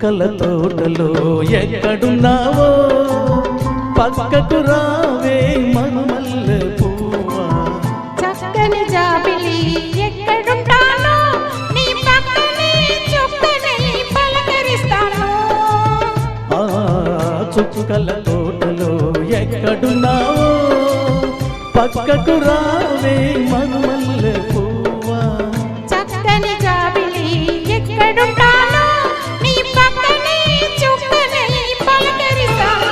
చుక్కల తోటలో ఎక్కడున్నావో పక్కకు రావే మరుమల్లె పువ్వా. చక్కని జాబిలి ఎక్కడుంటానో నీ పక్కనే చుక్కనై పలకరిస్తాను. ఆ చుక్కల తోటలో ఎక్కడున్నావో పక్కకు రావే మరుమల్లె పువ్వా. చక్కని జాబిలి ఎక్కడుంటానో నీ పక్కనే చుక్కనై పలకరిస్తాను.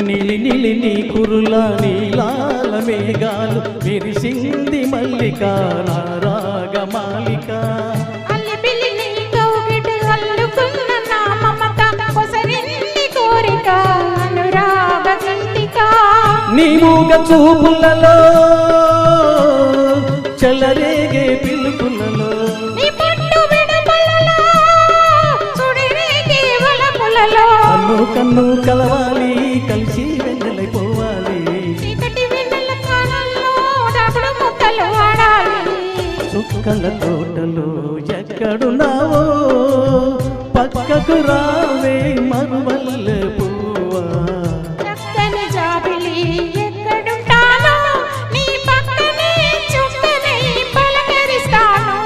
నిలి నిలి నీ కురుల నీలాల మేఘాలు విరిసింది మల్లిక నారాగమాలిక. అల్లిబిల్లి నీ కౌగిట అల్లుకున్న నా మమత కొసరింది కోరిక అనురాగ గంతిక. నీ మూగ చూపులలో చెలరేగే పిలుపులలో నీ పట్టు విడపలలో సుడిరేగే వలపులలో కన్ను కన్ను కలవాలి కలిసి వెన్నెలైపోవాలి. చీకటి వెన్నెల కాలంలో దాగుడు ముక్కలు ఆడాలి. చుక్కల తోటలో ఎక్కడున్నావో పక్కకు రావే మరుమల్లె పువ్వా. చక్కని జాబిలి ఎక్కడుంటానో నీ పక్కనే చుక్కనై పలకరిస్తాను.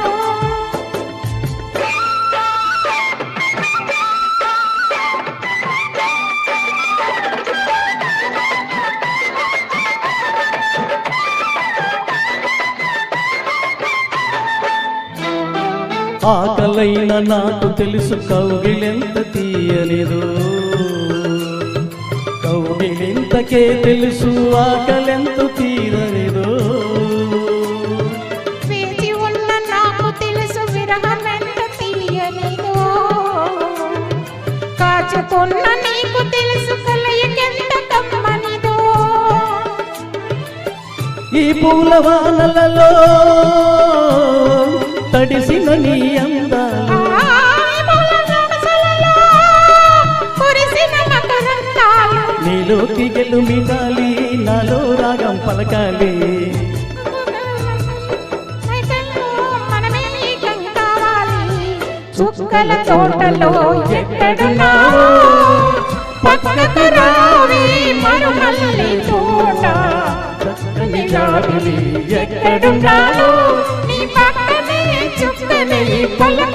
ఆకలైన నాకు తెలుసు కౌగిలెంత తీయనిదో, కౌగిలింతకే తెలుసు ఆకలెంత తీరనిదో. వేచి ఉన్న నాకు తెలుసు విరహమెంత తీయనిదో, కాచుకున్న నీకు తెలుసు కలయికెంత కమ్మనిదో. ఈ పూల వానలలో తడిసిన నీ అందాలు నీలోకి గెలుమిడాలి నాలో రాగం పలకాలి. చుక్కల తోటలో ఎక్కడున్నావో పక్కకు రావే మరుమల్లె తోట. చక్కని జాబిలి ఎక్కడున్నావో నీ పక్కనే చుక్కనై పలకరిస్తాను.